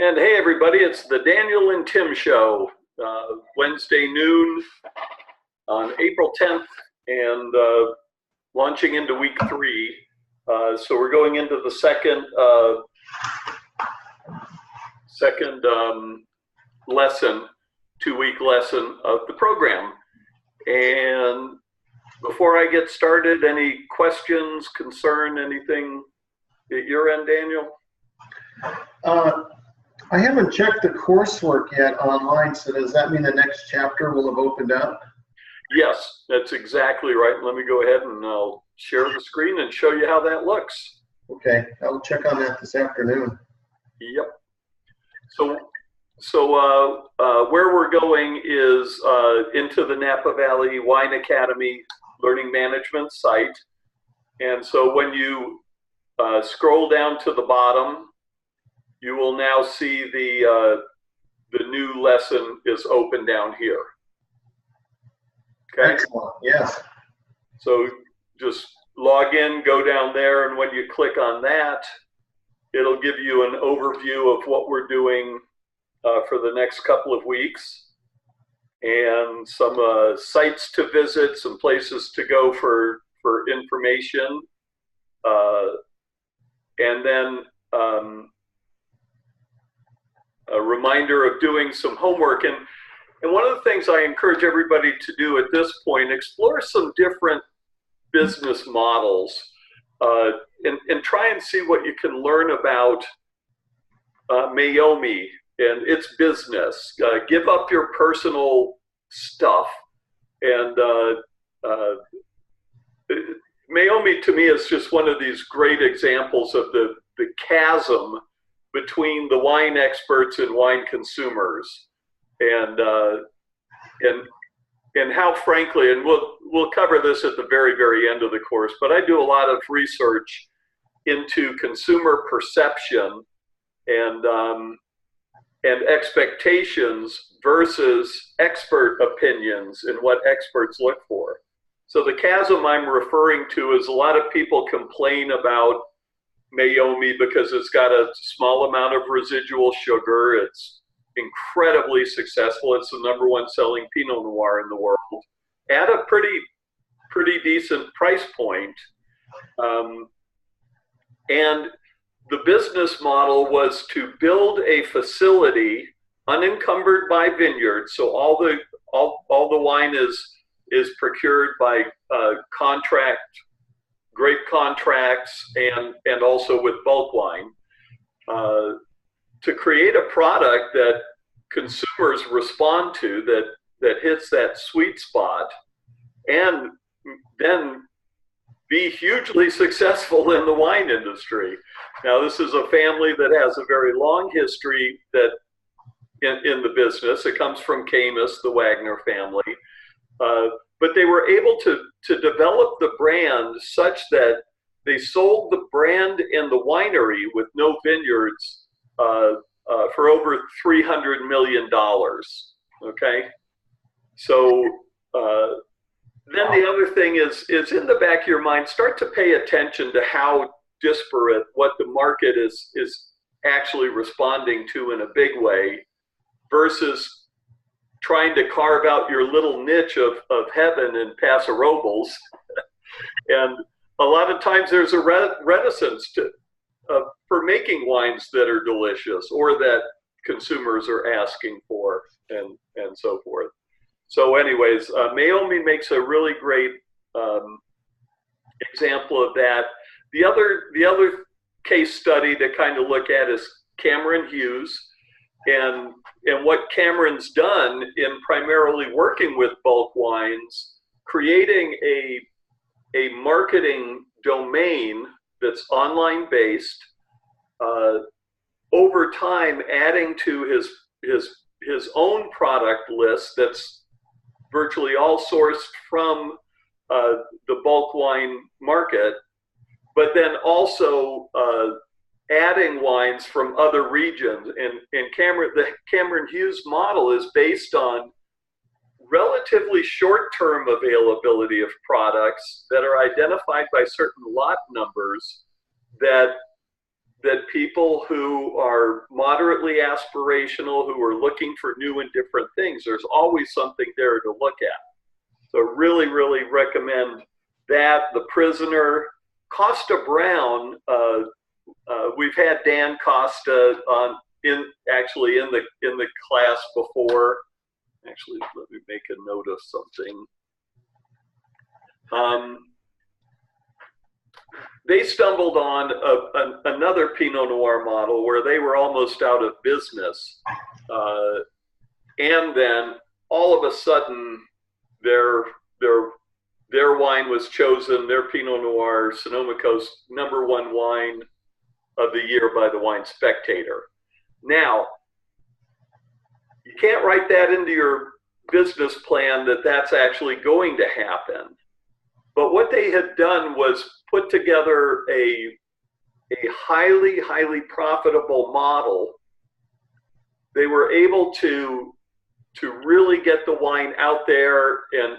And hey, everybody, it's the Daniel and Tim Show, Wednesday noon on April 10th, and launching into week 3. So we're going into the second lesson, 2-week lesson of the program. And before I get started, any questions, concern, anything at your end, Daniel? I haven't checked the coursework yet online, so does that mean the next chapter will have opened up? Yes, that's exactly right. Let me go ahead and I'll share the screen and show you how that looks. Okay, I'll check on that this afternoon. Yep. So where we're going is into the Napa Valley Wine Academy Learning Management site. And so when you scroll down to the bottom, you will now see the new lesson is open down here. Okay. Excellent. Yes. So just log in, go down there, and when you click on that, it'll give you an overview of what we're doing for the next couple of weeks, and some sites to visit, some places to go for information, and then a reminder of doing some homework. And one of the things I encourage everybody to do at this point, explore some different business models and try and see what you can learn about Meiomi and its business. Give up your personal stuff. And Meiomi to me is just one of these great examples of the chasm between the wine experts and wine consumers, and how, frankly, and we'll cover this at the very end of the course, but I do a lot of research into consumer perception and expectations versus expert opinions and what experts look for. So the chasm I'm referring to is a lot of people complain about Meiomi because it's got a small amount of residual sugar. It's incredibly successful. It's the #1 selling Pinot Noir in the world at a pretty decent price point. And the business model was to build a facility unencumbered by vineyards. So all the wine is procured by grape contracts and also with bulk wine, to create a product that consumers respond to, that hits that sweet spot, and then be hugely successful in the wine industry. Now, this is a family that has a very long history that in the business. It comes from Caymus, the Wagner family. But they were able to develop the brand such that they sold the brand and the winery with no vineyards for over $300 million. Okay, so then the other thing is in the back of your mind, start to pay attention to how disparate what the market is actually responding to in a big way versus trying to carve out your little niche of heaven in Paso Robles. And a lot of times there's a reticence for making wines that are delicious or that consumers are asking for, and so forth. So anyways, Meiomi makes a really great example of that. The other case study to kind of look at is Cameron Hughes. And what Cameron's done in primarily working with bulk wines, creating a marketing domain that's online based, over time adding to his own product list that's virtually all sourced from the bulk wine market, but then also adding wines from other regions. And the Cameron Hughes model is based on relatively short-term availability of products that are identified by certain lot numbers that that people who are moderately aspirational, who are looking for new and different things, there's always something there to look at. So really, really recommend that. The Prisoner, Costa Brown. We've had Dan Costa in the class before. Actually, let me make a note of something. They stumbled on another Pinot Noir model where they were almost out of business, and then all of a sudden, their wine was chosen. Their Pinot Noir, Sonoma Coast, #1 wine of the year by the Wine Spectator. Now, you can't write that into your business plan that that's actually going to happen. But what they had done was put together a highly, highly profitable model. They were able to really get the wine out there, and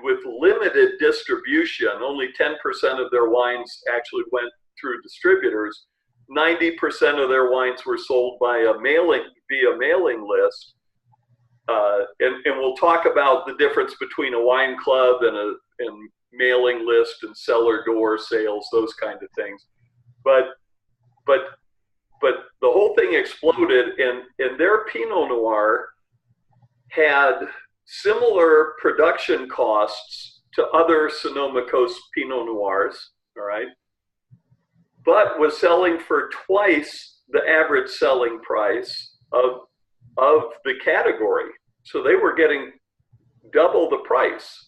with limited distribution, only 10% of their wines actually went through distributors. 90% of their wines were sold via mailing list. And we'll talk about the difference between a wine club and mailing list and cellar door sales, those kind of things. But the whole thing exploded, and their Pinot Noir had similar production costs to other Sonoma Coast Pinot Noirs, all right, but was selling for twice the average selling price of the category. So they were getting double the price.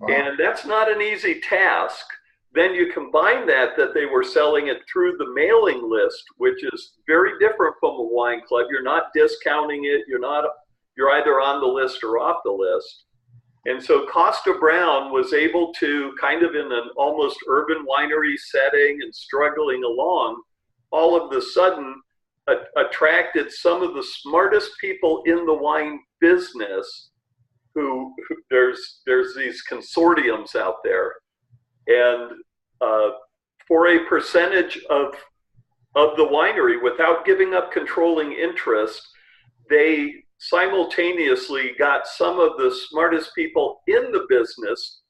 Wow. And that's not an easy task. Then you combine that they were selling it through the mailing list, which is very different from a wine club. You're not discounting it. You're either on the list or off the list. And so Costa Brown was able to, kind of in an almost urban winery setting and struggling along, all of a sudden attracted some of the smartest people in the wine business. Who there's these consortiums out there, and for a percentage of the winery, without giving up controlling interest, they simultaneously got some of the smartest people in the business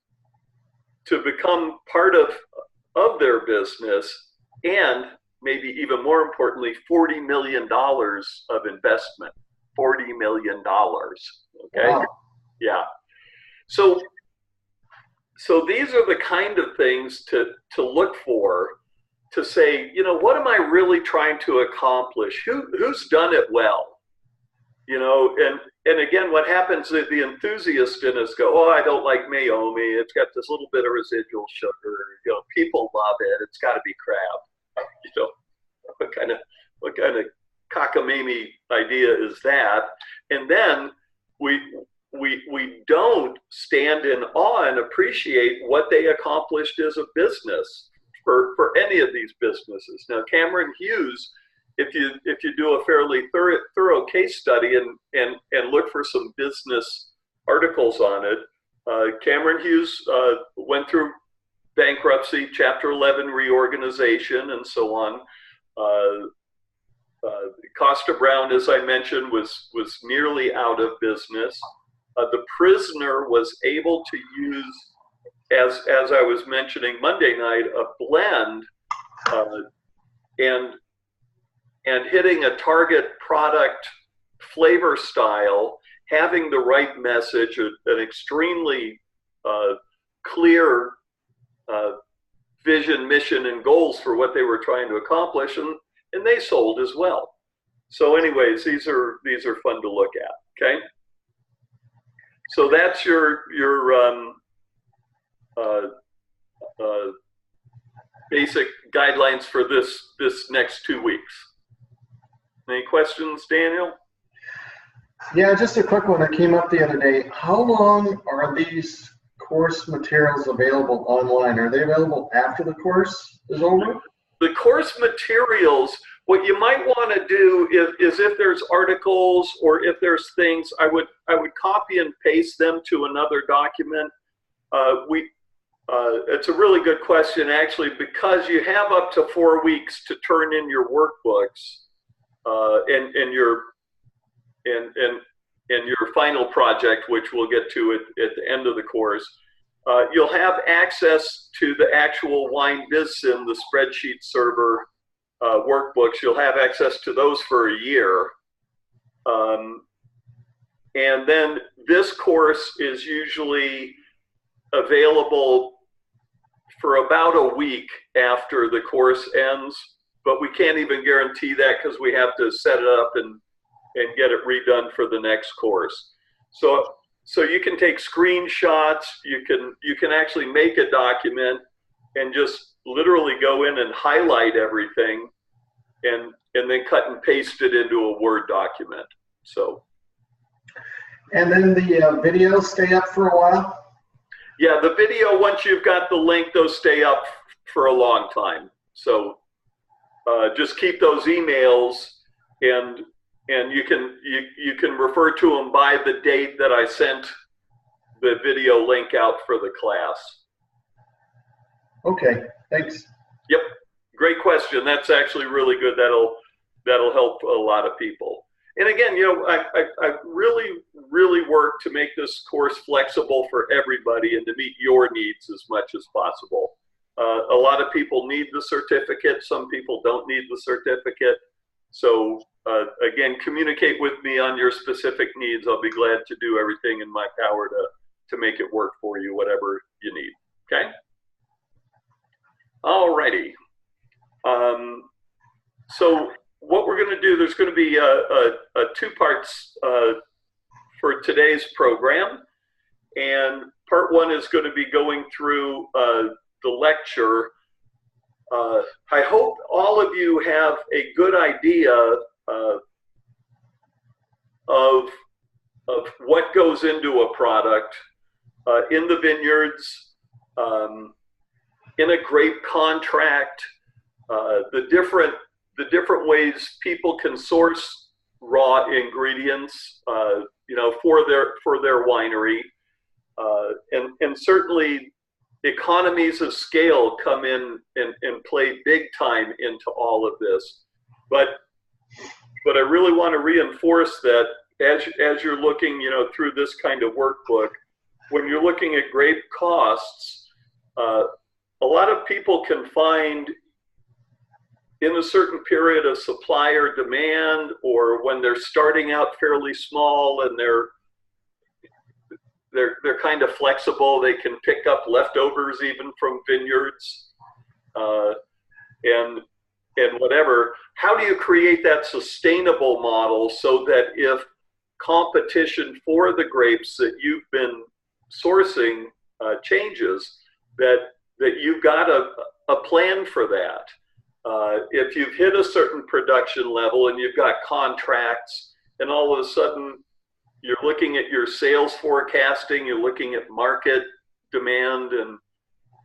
to become part of their business, and maybe even more importantly, $40 million of investment. $40 million. Okay. Wow. Yeah. So these are the kind of things to look for, to say, what am I really trying to accomplish? Who's done it well? And again, what happens is the enthusiast in us go, oh, I don't like Meiomi. It's got this little bit of residual sugar. People love it. It's got to be crab. What kind of cockamamie idea is that? And then we don't stand in awe and appreciate what they accomplished as a business for any of these businesses. Now, Cameron Hughes, if you do a fairly thorough case study and look for some business articles on it, Cameron Hughes went through bankruptcy, Chapter 11 reorganization, and so on. Costa Brown, as I mentioned, was nearly out of business. The Prisoner was able to use, as I was mentioning Monday night, a blend and hitting a target product flavor style, having the right message, an extremely clear vision, mission, and goals for what they were trying to accomplish, and they sold as well. So anyways, these are fun to look at, okay? So that's your basic guidelines for this next 2 weeks. Any questions, Daniel? Yeah, just a quick one that came up the other day. How long are these course materials available online? Are they available after the course is over? The course materials, what you might want to do is if there's articles or if there's things, I would copy and paste them to another document. It's a really good question, actually, because you have up to 4 weeks to turn in your workbooks and your final project, which we'll get to at the end of the course. You'll have access to the actual WineBizSim, the spreadsheet server workbooks. You'll have access to those for a year. And then this course is usually available for about a week after the course ends, but we can't even guarantee that because we have to set it up and get it redone for the next course. So you can take screenshots, you can actually make a document and just literally go in and highlight everything and then cut and paste it into a Word document. So. And then the videos stay up for a while? Yeah, the video, once you've got the link, those stay up for a long time. So just keep those emails, and you can refer to them by the date that I sent the video link out for the class. Okay, thanks. Yep, great question. That's actually really good. That'll help a lot of people. And again, you know, I really work to make this course flexible for everybody and to meet your needs as much as possible. A lot of people need the certificate. Some people don't need the certificate. So again, communicate with me on your specific needs. I'll be glad to do everything in my power to make it work for you, whatever you need. Okay? All righty. So what we're going to do, there's going to be two parts for today's program. And part one is going to be going through the lecture. I hope all of you have a good idea of what goes into a product in the vineyards, in a grape contract, the different ways people can source raw ingredients, you know, for their winery, and certainly economies of scale come in and play big time into all of this. But I really want to reinforce that as you're looking, you know, through this kind of workbook, when you're looking at grape costs, a lot of people can find in a certain period of supply or demand, or when they're starting out fairly small and they're kind of flexible, they can pick up leftovers even from vineyards, and whatever. How do you create that sustainable model so that if competition for the grapes that you've been sourcing changes, that you've got a plan for that? If you've hit a certain production level and you've got contracts, and all of a sudden you're looking at your sales forecasting, you're looking at market demand, and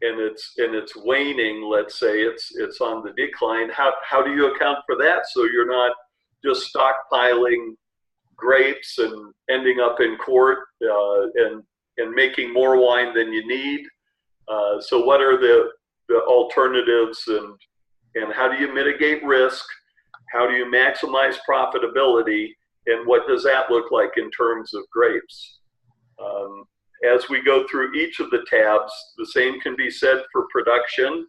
it's waning. Let's say it's on the decline. How do you account for that so you're not just stockpiling grapes and ending up in court and making more wine than you need? So what are the alternatives, and how do you mitigate risk? How do you maximize profitability? And what does that look like in terms of grapes? As we go through each of the tabs, the same can be said for production,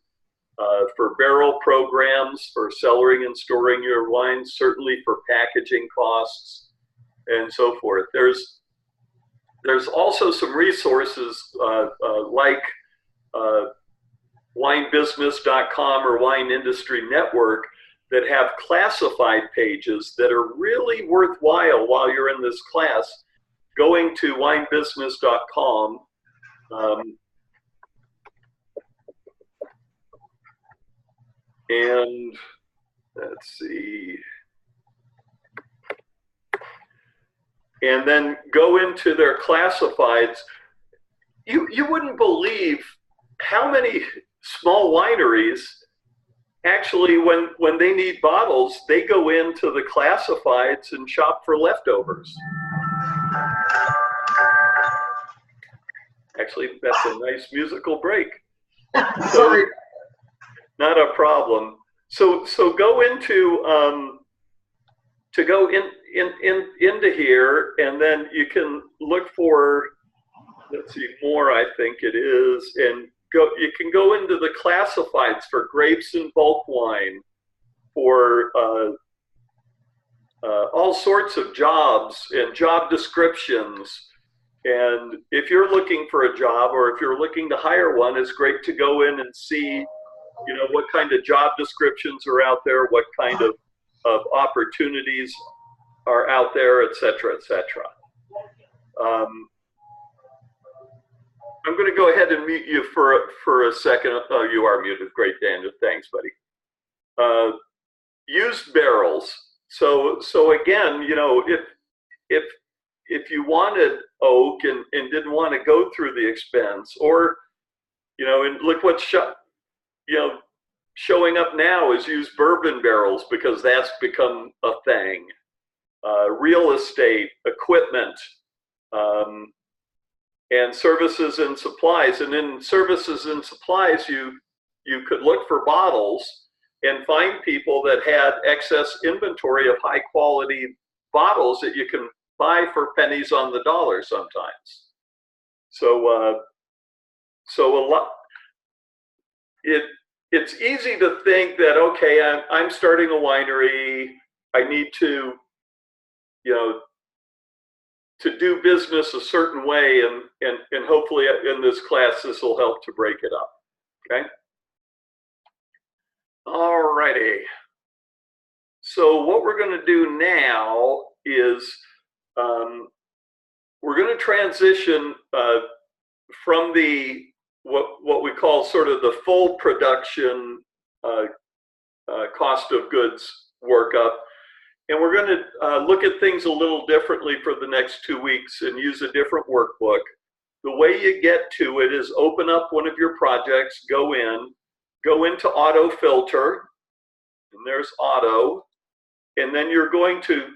for barrel programs, for cellaring and storing your wines, certainly for packaging costs, and so forth. There's also some resources like WineBusiness.com or Wine Industry Network that have classified pages that are really worthwhile while you're in this class. Going to WineBusiness.com, and let's see, and then go into their classifieds. You wouldn't believe how many small wineries actually, when they need bottles, they go into the classifieds and shop for leftovers. Actually, that's a nice musical break. Sorry. Not a problem. So go into into here, and then you can look for, let's see, more, I think it is, and you can go into the classifieds for grapes and bulk wine for all sorts of jobs and job descriptions. And if you're looking for a job, or if you're looking to hire one, it's great to go in and see, what kind of job descriptions are out there, what kind of opportunities are out there, et cetera, et cetera. I'm going to go ahead and mute you for a second. Oh, you are muted. Great, Daniel. Thanks, buddy. Used barrels. So again, if you wanted oak and didn't want to go through the expense, or and look what's showing up now is used bourbon barrels, because that's become a thing. Real estate, equipment, and services and supplies. And in services and supplies, you could look for bottles and find people that had excess inventory of high quality bottles that you can buy for pennies on the dollar sometimes. So a lot. It's easy to think that, okay, I'm starting a winery. I need to, to do business a certain way, and hopefully in this class this will help to break it up. Okay. All righty. So what we're going to do now is we're going to transition from the what we call sort of the full production cost of goods workup, and we're going to look at things a little differently for the next 2 weeks and use a different workbook. The way you get to it is open up one of your projects, go into auto filter, and there's auto, and then you're going to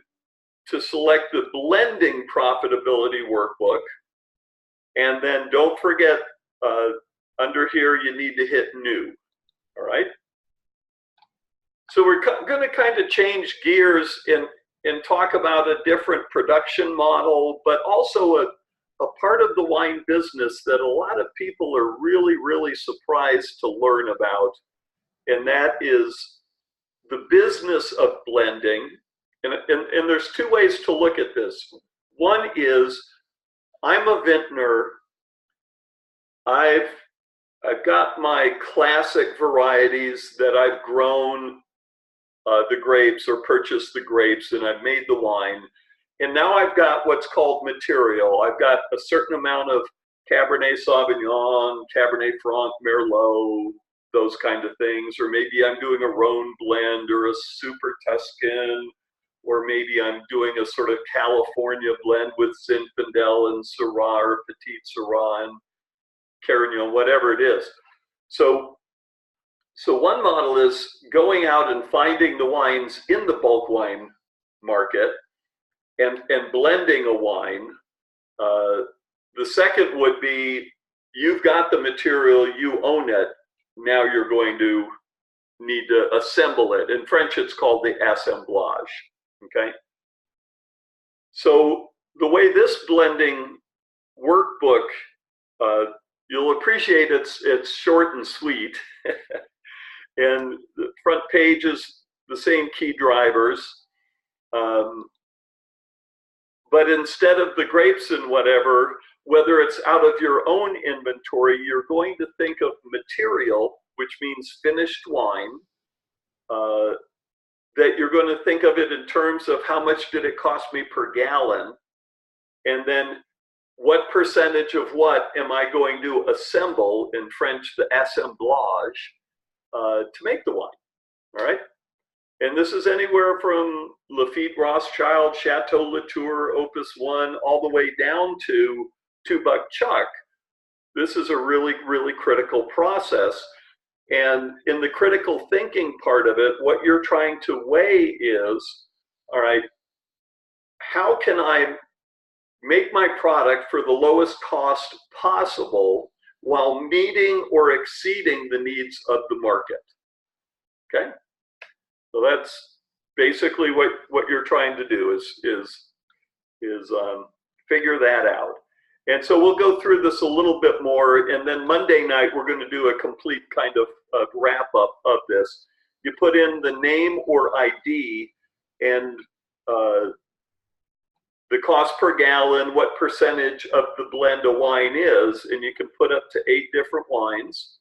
select the blending profitability workbook, and then don't forget under here you need to hit new. All right. So we're going to kind of change gears and talk about a different production model, but also a part of the wine business that a lot of people are really, really surprised to learn about, and that is the business of blending. And there's two ways to look at this. One is, I'm a vintner. I've got my classic varieties that I've grown the grapes or purchased the grapes, and I've made the wine. And now I've got what's called material. I've got a certain amount of Cabernet Sauvignon, Cabernet Franc, Merlot, those kind of things. Or maybe I'm doing a Rhone blend or a Super Tuscan, or maybe I'm doing a sort of California blend with Zinfandel and Syrah or Petit Syrah and Carignan, whatever it is. So one model is going out and finding the wines in the bulk wine market and blending a wine. The second would be, you've got the material, you own it. Now you're going to need to assemble it. In French, it's called the assemblage. Okay. So the way this blending workbook, you'll appreciate it's short and sweet. And the front page is the same key drivers. But instead of the grapes and whatever, whether it's out of your own inventory, you're going to think of material, which means finished wine, that you're going to think of it in terms of how much did it cost me per gallon, and then what percentage of what am I going to assemble, in French, the assemblage, to make the wine. All right. And this is anywhere from Lafite Rothschild, Chateau Latour, Opus One, all the way down to 2 Buck Chuck. This is a really, really critical process. And in the critical thinking part of it, what you're trying to weigh is, all right, how can I make my product for the lowest cost possible while meeting or exceeding the needs of the market. Okay? So that's basically what you're trying to do is figure that out. And so we'll go through this a little bit more, and then Monday night we're going to do a complete kind of wrap up of this. You put in the name or ID and the cost per gallon, what percentage of the blend of wine is, and you can put up to 8 different wines.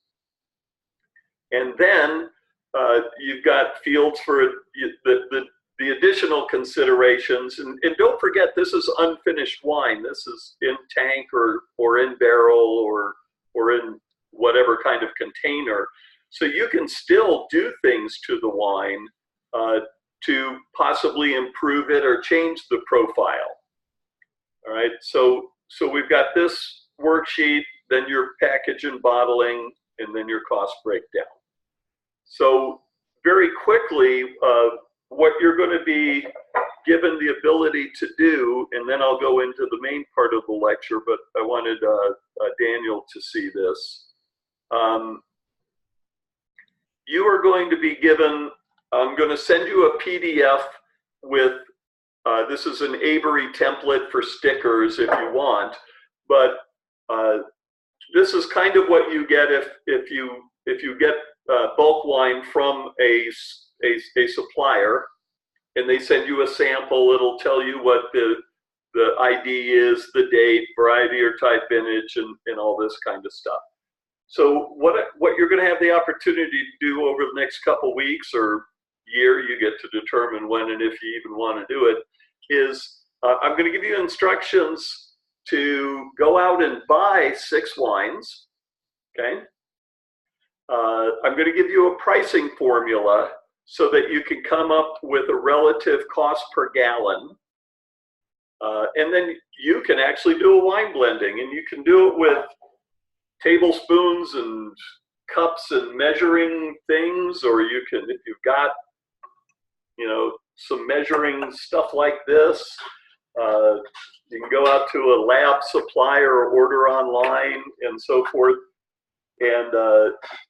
And then you've got fields for the additional considerations. And don't forget, this is unfinished wine. This is in tank or in barrel or in whatever kind of container. So you can still do things to the wine to possibly improve it or change the profile. All right, so we've got this worksheet, then your package and bottling, and then your cost breakdown. So very quickly, what you're going to be given the ability to do, and then I'll go into the main part of the lecture, but I wanted Daniel to see this. You are going to be given, I'm going to send you a PDF with, this is an Avery template for stickers if you want, but this is kind of what you get if you get bulk wine from a supplier, and they send you a sample. It'll tell you what the ID is, the date, variety or type, vintage, and all this kind of stuff. So what you're going to have the opportunity to do over the next couple weeks or year, you get to determine when and if you even want to do it, is I'm going to give you instructions to go out and buy 6 wines, okay? I'm going to give you a pricing formula so that you can come up with a relative cost per gallon. And then you can actually do a wine blending, and you can do it with tablespoons and cups and measuring things, or you can, if you've got, some measuring stuff like this, you can go out to a lab supplier or order online and so forth. And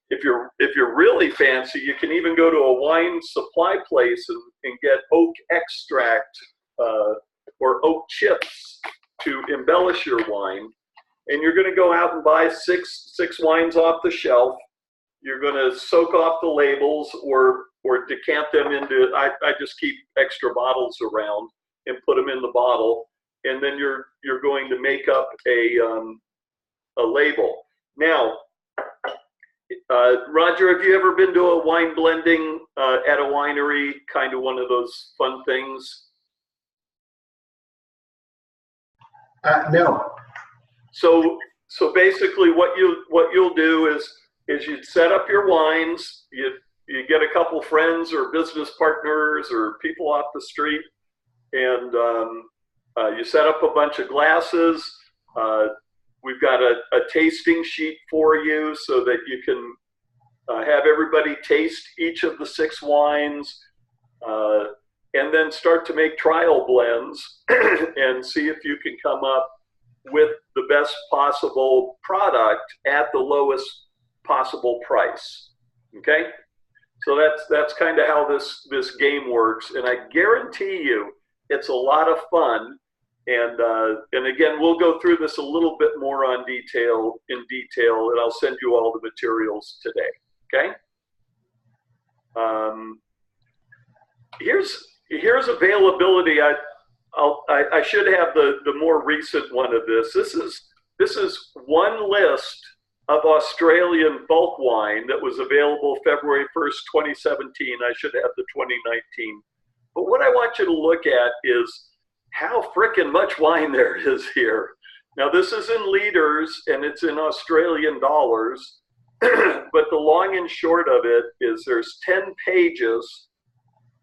if you're really fancy, you can even go to a wine supply place and get oak extract or oak chips to embellish your wine. And you're going to go out and buy six wines off the shelf. You're going to soak off the labels or decant them into, I just keep extra bottles around and put them in the bottle. And then you're going to make up a label. Now, Roger, have you ever been to a wine blending at a winery, kind of one of those fun things? No. So basically, what you'll do is you set up your wines. You get a couple friends or business partners or people off the street, and you set up a bunch of glasses. We've got a tasting sheet for you so that you can have everybody taste each of the 6 wines, and then start to make trial blends and see if you can come up with the best possible product at the lowest possible price. Okay, so that's kind of how this game works, and I guarantee you it's a lot of fun. And again, we'll go through this a little bit more in detail, and I'll send you all the materials today. Okay. Here's availability. I should have the more recent one of this. This is one list of Australian bulk wine that was available February 1st, 2017. I should have the 2019. But what I want you to look at is how frickin' much wine there is here. Now, this is in liters and it's in Australian dollars, but the long and short of it is there's 10 pages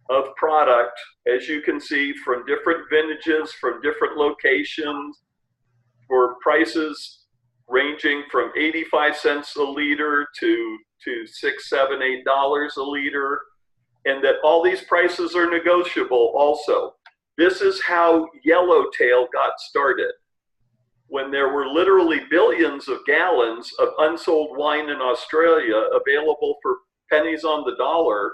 of product, as you can see, from different vintages, from different locations, for prices ranging from 85 cents a liter to $6, $7, $8 a liter, and that all these prices are negotiable also. This is how Yellowtail got started. when there were literally billions of gallons of unsold wine in Australia available for pennies on the dollar,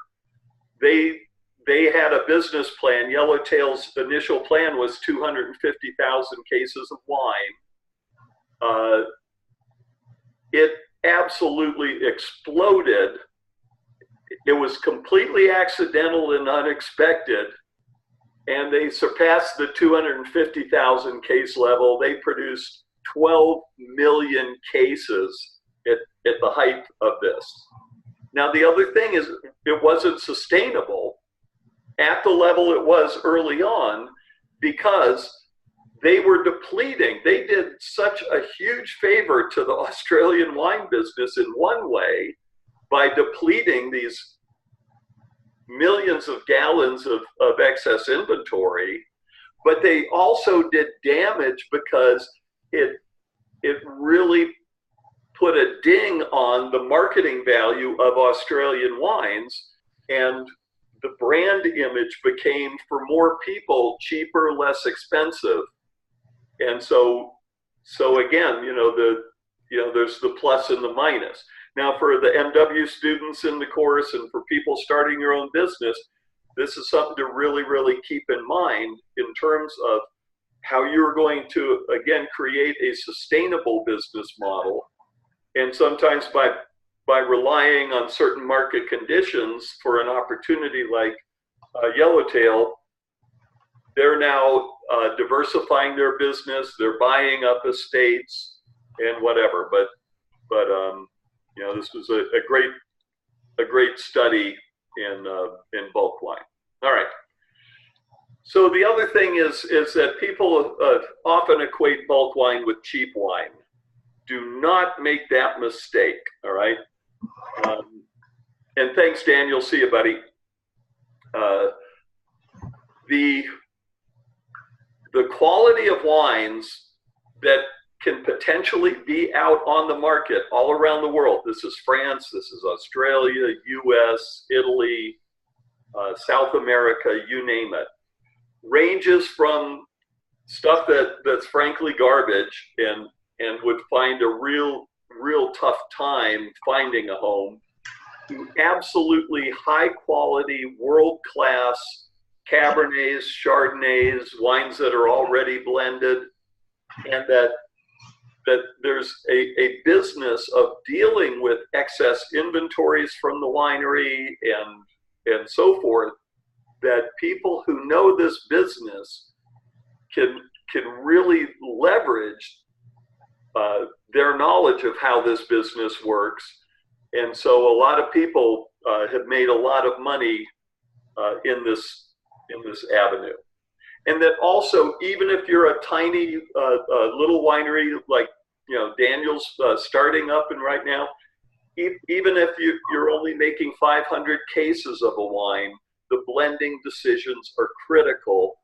they had a business plan. Yellowtail's initial plan was 250,000 cases of wine. It absolutely exploded. It was completely accidental and unexpected, and they surpassed the 250,000 case level. They produced 12 million cases at the height of this. Now, the other thing is it wasn't sustainable at the level it was early on because they were depleting. They did such a huge favor to the Australian wine business in one way by depleting these millions of gallons of excess inventory, but they also did damage because it really put a ding on the marketing value of Australian wines, and the brand image became, for more people, cheaper, less expensive. And so again, there's the plus and the minus. Now, for the MW students in the course and for people starting your own business, this is something to really, really keep in mind in terms of how you're going to, again, create a sustainable business model. And sometimes by relying on certain market conditions for an opportunity like Yellowtail, they're now diversifying their business. They're buying up estates and whatever. But this was a great study in bulk wine. All right. So the other thing is that people often equate bulk wine with cheap wine. Do not make that mistake. All right. And thanks, Daniel. See you, buddy. The quality of wines that can potentially be out on the market all around the world. This is France, this is Australia, US, Italy, South America, you name it. Ranges from stuff that's frankly garbage and would find a real tough time finding a home, to absolutely high quality, world-class Cabernets, Chardonnays, wines that are already blended, and that there's a business of dealing with excess inventories from the winery and so forth, that people who know this business can really leverage their knowledge of how this business works. And so a lot of people have made a lot of money in this avenue. And that also, even if you're a tiny little winery like Daniel's starting up and right now, even if you're only making 500 cases of a wine, the blending decisions are critical,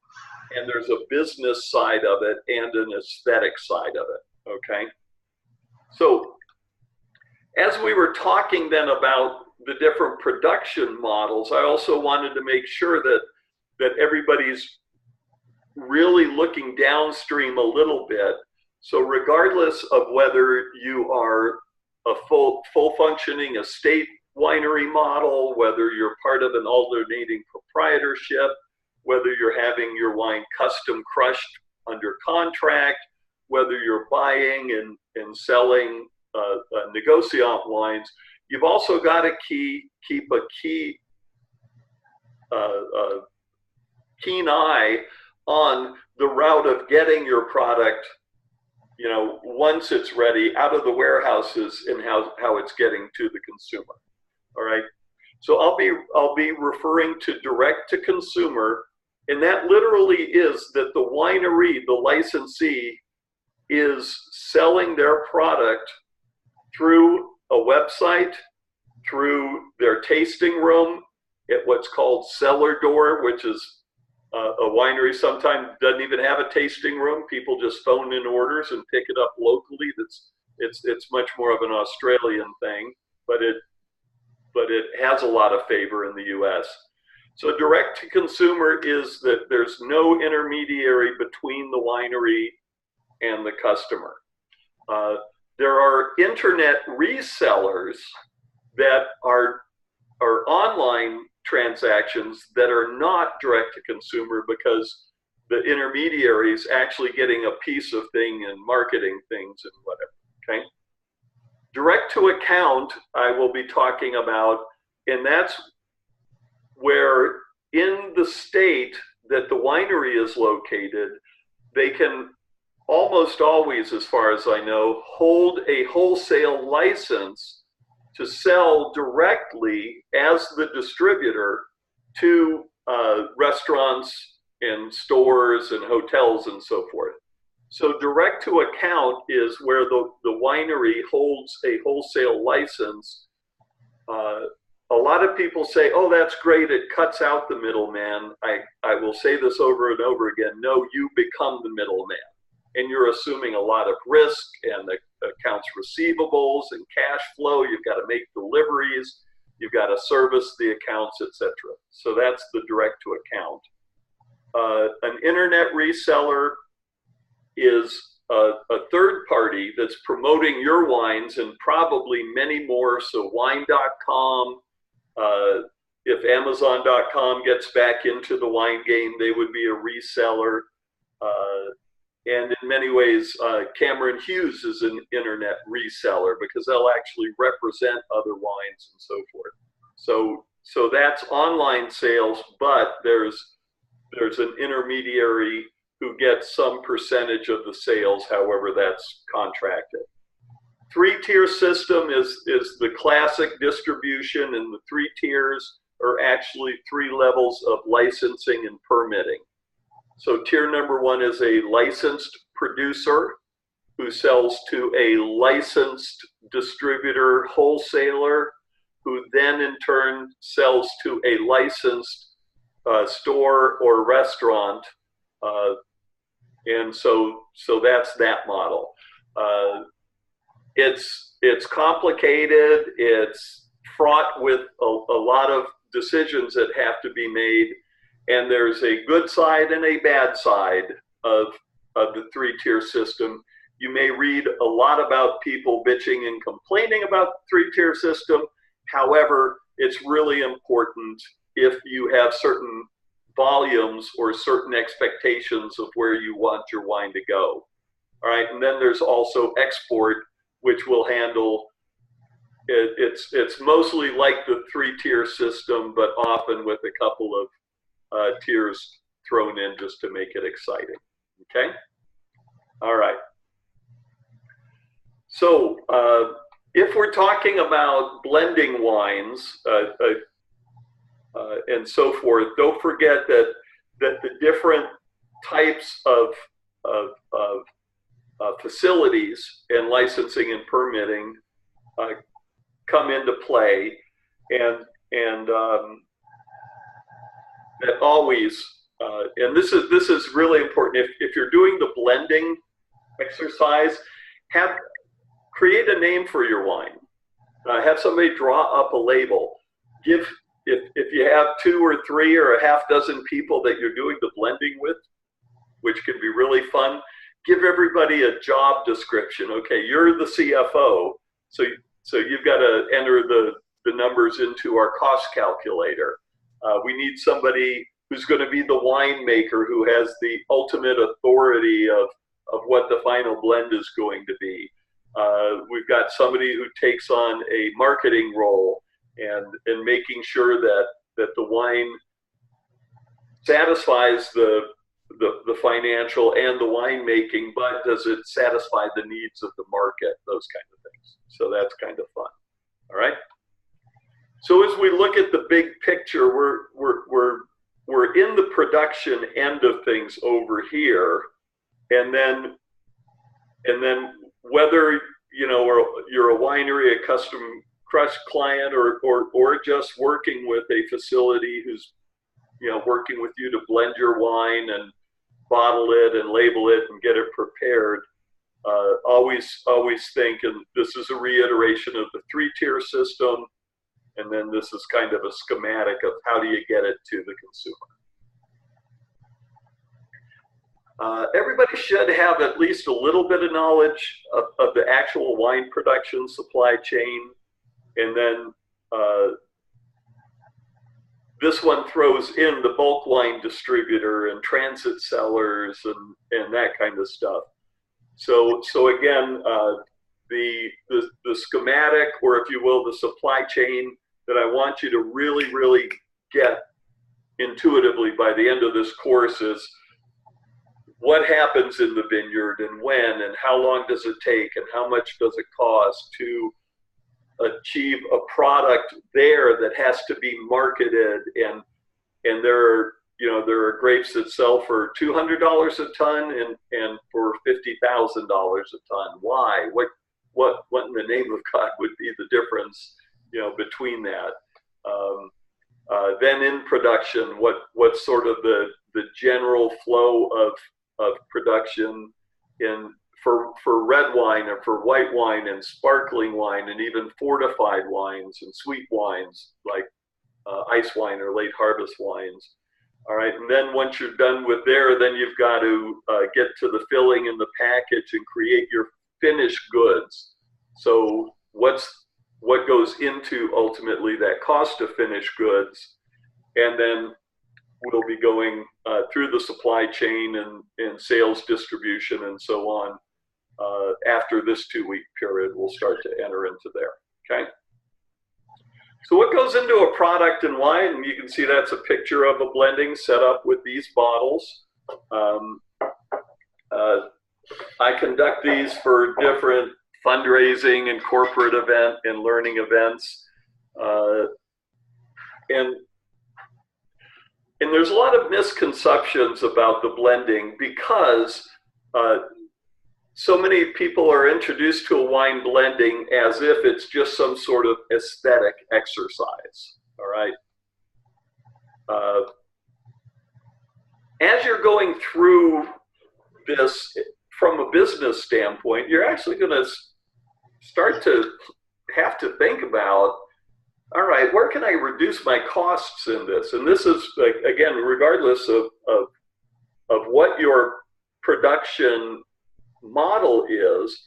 and there's a business side of it and an aesthetic side of it. Okay, so as we were talking then about the different production models, I also wanted to make sure that everybody's really looking downstream a little bit. So regardless of whether you are a full functioning estate winery model, whether you're part of an alternating proprietorship, whether you're having your wine custom crushed under contract, whether you're buying and selling negociant wines, you've also got to keep a keen eye on the route of getting your product, once it's ready, out of the warehouses, and how it's getting to the consumer. All right. So I'll be referring to direct to consumer, and that literally is that the winery, the licensee, is selling their product through a website, through their tasting room, at what's called cellar door, which is a winery sometimes doesn't even have a tasting room. People just phone in orders and pick it up locally. It's much more of an Australian thing, but it has a lot of favor in the US. So direct to consumer is that there's no intermediary between the winery and the customer. There are internet resellers that are online transactions that are not direct to consumer, because the intermediaries actually getting a piece of thing and marketing things and whatever, okay? Direct to account, I will be talking about, and that's where in the state that the winery is located, they can almost always, as far as I know, hold a wholesale license to sell directly as the distributor to restaurants and stores and hotels and so forth. So direct to account is where the winery holds a wholesale license. A lot of people say, oh, that's great, it cuts out the middleman. I will say this over and over again, no, you become the middleman. And you're assuming a lot of risk and the accounts receivables and cash flow. You've got to make deliveries, you've got to service the accounts, etc. So that's the direct to account. An internet reseller is a third party that's promoting your wines and probably many more. So wine.com, if Amazon.com gets back into the wine game, they would be a reseller. And in many ways, Cameron Hughes is an internet reseller because they'll actually represent other wines and so forth. So that's online sales, but there's an intermediary who gets some percentage of the sales, however that's contracted. Three-tier system is the classic distribution, and the 3 tiers are actually 3 levels of licensing and permitting. So tier number 1 is a licensed producer who sells to a licensed distributor wholesaler, who then in turn sells to a licensed store or restaurant. And so that's that model. It's complicated, it's fraught with a lot of decisions that have to be made, and there's a good side and a bad side of the 3-tier system. You may read a lot about people bitching and complaining about the 3-tier system. However, it's really important if you have certain volumes or certain expectations of where you want your wine to go. All right, and then there's also export, which will handle it. It's mostly like the 3-tier system, but often with a couple of tiers thrown in just to make it exciting. Okay, all right. So if we're talking about blending wines and so forth, don't forget that the different types of facilities and licensing and permitting come into play, and that always and this is really important. If you're doing the blending exercise, create a name for your wine. Have somebody draw up a label. If you have 2 or 3 or a half dozen people that you're doing the blending with, which can be really fun, give everybody a job description. Okay, you're the CFO, so you've got to enter the numbers into our cost calculator. We need somebody who's going to be the winemaker, who has the ultimate authority of what the final blend is going to be. We've got somebody who takes on a marketing role and making sure that the wine satisfies the financial and the winemaking, but does it satisfy the needs of the market, those kind of things. So that's kind of fun. All right. So as we look at the big picture, we're in the production end of things over here, and then whether you're a winery, a custom crush client, or just working with a facility who's working with you to blend your wine and bottle it and label it and get it prepared, always think, and this is a reiteration of the 3-tier system, and then this is kind of a schematic of how do you get it to the consumer. Everybody should have at least a little bit of knowledge of the actual wine production supply chain. And then this one throws in the bulk wine distributor and transit sellers and that kind of stuff. So again, the schematic, or if you will, the supply chain that I want you to really, really get intuitively by the end of this course is what happens in the vineyard and when and how long does it take and how much does it cost to achieve a product there that has to be marketed, and there are grapes that sell for $200 a ton and for $50,000 a ton. Why? What in the name of God would be the difference between that? Then in production, what's sort of the general flow of production for red wine and for white wine and sparkling wine and even fortified wines and sweet wines like ice wine or late harvest wines. All right, and then once you're done with there, then you've got to get to the filling and the package and create your finished goods. So what goes into ultimately that cost of finished goods, and then we'll be going through the supply chain and sales distribution and so on. After this 2-week period, we'll start to enter into there, okay? So what goes into a product in wine? You can see that's a picture of a blending set up with these bottles. I conduct these for different fundraising and corporate event and learning events. And there's a lot of misconceptions about the blending because so many people are introduced to a wine blending as if it's just some sort of aesthetic exercise, all right? As you're going through this from a business standpoint, you're actually going to start to have to think about, all right, where can I reduce my costs in this? And this is, again, regardless of what your production model is,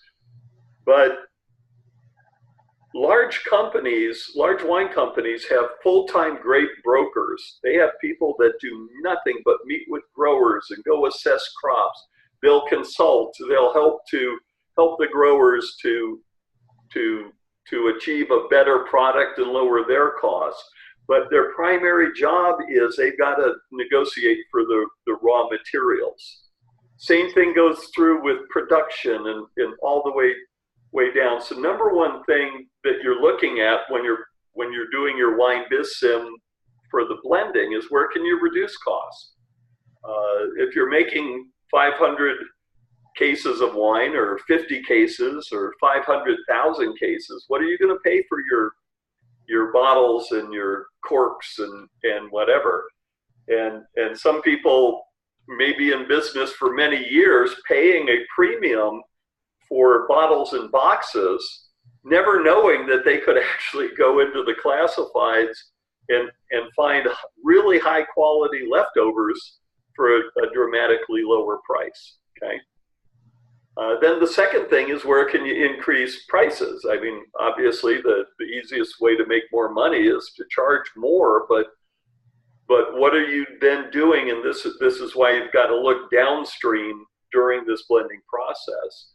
but large wine companies have full-time grape brokers. They have people that do nothing but meet with growers and go assess crops. They'll consult. They'll help the growers to achieve a better product and lower their costs. But their primary job is they've got to negotiate for the raw materials. Same thing goes through with production and all the way down. So number one thing that you're looking at when you're doing your wine biz sim for the blending is where can you reduce costs? If you're making 500 cases of wine or 50 cases or 500,000 cases, what are you going to pay for your bottles and your corks and whatever? And some people may be in business for many years paying a premium for bottles and boxes, never knowing that they could actually go into the classifieds and find really high quality leftovers for a dramatically lower price, okay? Then the second thing is where can you increase prices? I mean, obviously the easiest way to make more money is to charge more, but what are you then doing? And this is why you've got to look downstream during this blending process.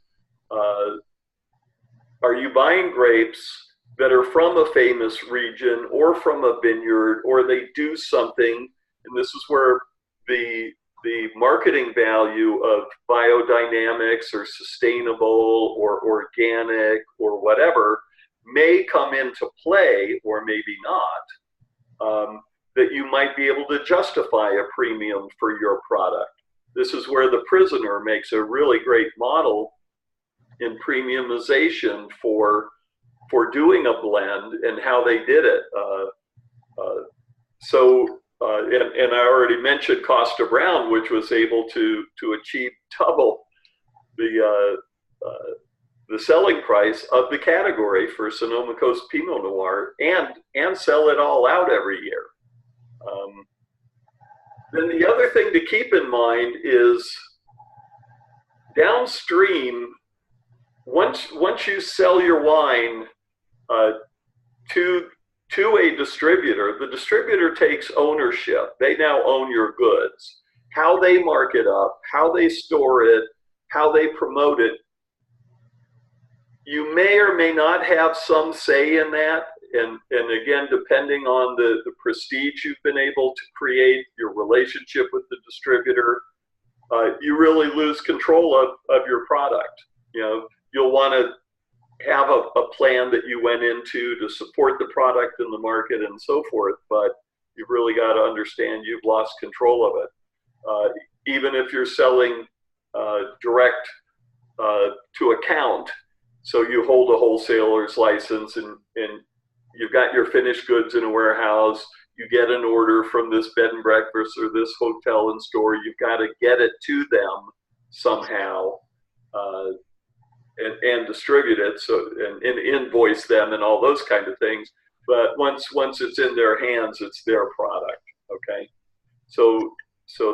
Are you buying grapes that are from a famous region or from a vineyard, or they do something, and this is where the marketing value of biodynamics or sustainable or organic or whatever may come into play, or maybe not, that you might be able to justify a premium for your product. This is where The Prisoner makes a really great model in premiumization for doing a blend and how they did it. And I already mentioned Kosta Browne, which was able to achieve double the selling price of the category for Sonoma Coast Pinot Noir and sell it all out every year. Then the other thing to keep in mind is Downstream, once you sell your wine to a distributor, the distributor takes ownership. They now own your goods. How they mark it up, how they store it, how they promote it, you may or may not have some say in that. And again, depending on the prestige you've been able to create, your relationship with the distributor, you really lose control of your product. You know, you'll want to have a plan that you went into to support the product in the market and so forth, but you've really got to understand you've lost control of it. Even if you're selling direct to account, so you hold a wholesaler's license and you've got your finished goods in a warehouse, you get an order from this bed and breakfast or this hotel and store, you've got to get it to them somehow and distribute it, so and invoice them and all those kind of things. But once it's in their hands, it's their product. Okay, so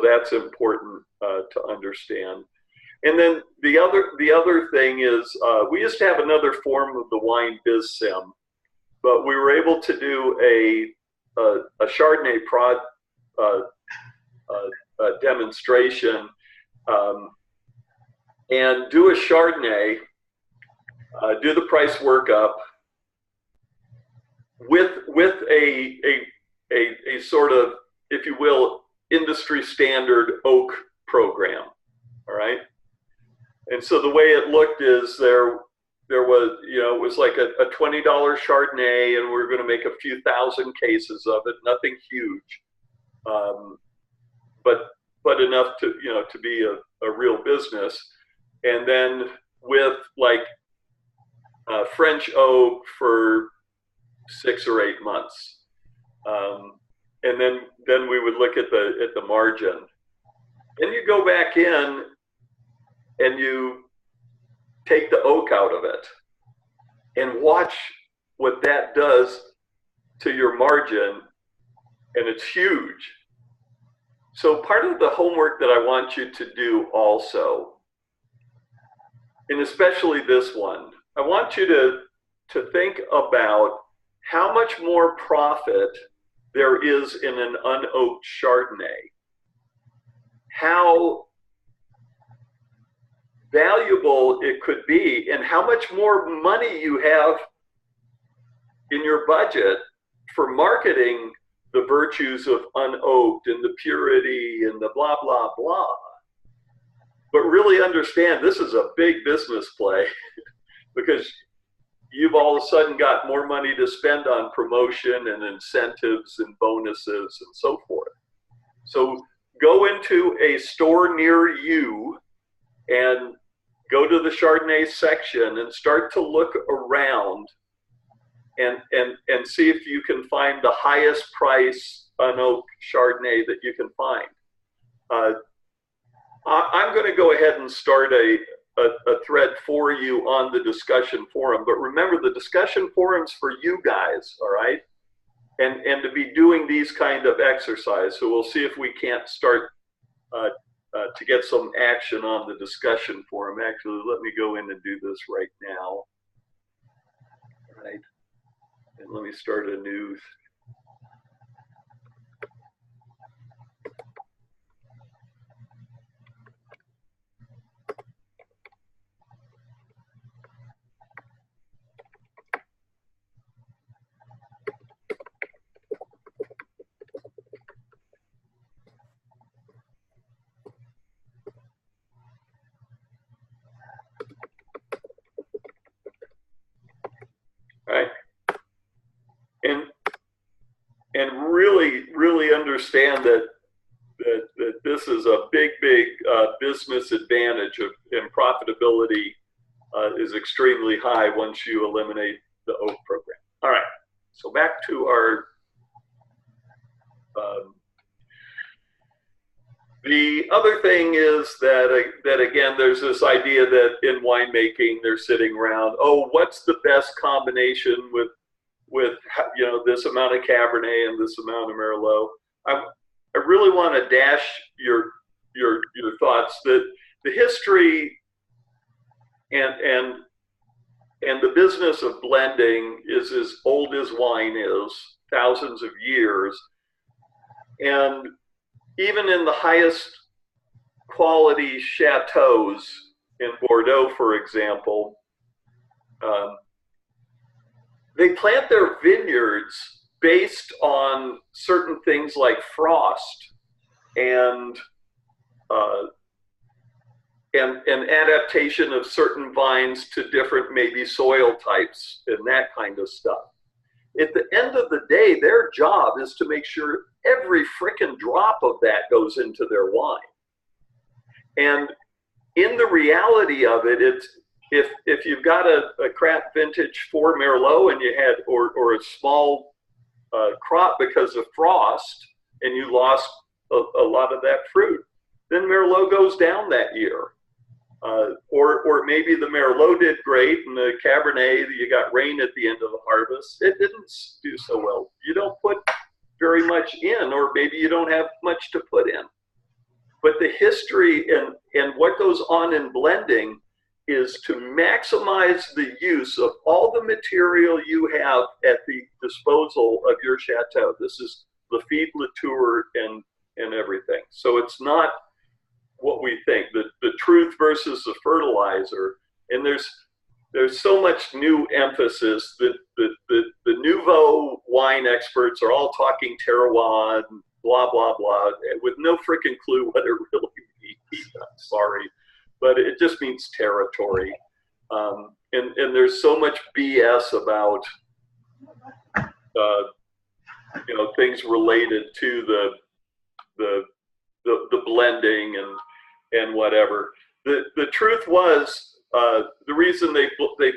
that's important to understand. And then the other thing is we used to have another form of the wine biz sim, but we were able to do a Chardonnay demonstration and do a Chardonnay, do the price workup with a sort of, if you will, industry standard oak program. All right. And so the way it looked is there was, you know, it was like a $20 Chardonnay, and we're going to make a few thousand cases of it, nothing huge, but enough to, you know, to be a real business. And then with like French oak for 6 or 8 months, and then we would look at the margin. Then you go back in and you take the oak out of it and watch what that does to your margin, and it's huge. So part of the homework that I want you to do also, and especially this one, I want you to think about how much more profit there is in an unoaked Chardonnay. How valuable it could be, and how much more money you have in your budget for marketing the virtues of unoaked and the purity and the blah, blah, blah. But really understand this is a big business play because you've all of a sudden got more money to spend on promotion and incentives and bonuses and so forth. So go into a store near you and go to the Chardonnay section and start to look around and see if you can find the highest price unoaked Chardonnay that you can find. I'm going to go ahead and start a thread for you on the discussion forum, but remember the discussion forum's for you guys, all right? And to be doing these kind of exercise. So we'll see if we can't start to get some action on the discussion forum. Actually, let me go in and do this right now. All right. And let me start a new. Right. And really understand that this is a big business advantage and profitability is extremely high once you eliminate the oak program. All right, so back to our the other thing is that again, there's this idea that in winemaking they're sitting around, oh, what's the best combination with you know, this amount of Cabernet and this amount of Merlot. I really want to dash your thoughts that the history and the business of blending is as old as wine is, thousands of years. And even in the highest quality chateaus in Bordeaux, for example, they plant their vineyards based on certain things like frost and and adaptation of certain vines to different maybe soil types and that kind of stuff. At the end of the day, their job is to make sure every frickin' drop of that goes into their wine. And in the reality of it, it's if you've got a crap vintage for Merlot and you had or a small crop because of frost and you lost a lot of that fruit, then Merlot goes down that year. Or maybe the Merlot did great and the Cabernet, you got rain at the end of the harvest, it didn't do so well. You don't put very much in, or maybe you don't have much to put in. But the history and what goes on in blending is to maximize the use of all the material you have at the disposal of your chateau. This is Lafite, Latour, and everything. So it's not what we think, the truth versus the fertilizer. And there's so much new emphasis that the nouveau wine experts are all talking terroir and blah, blah, blah, with no freaking clue what it really means. I'm sorry, but it just means territory. And there's so much BS about, things related to the blending and whatever. The truth was, the reason they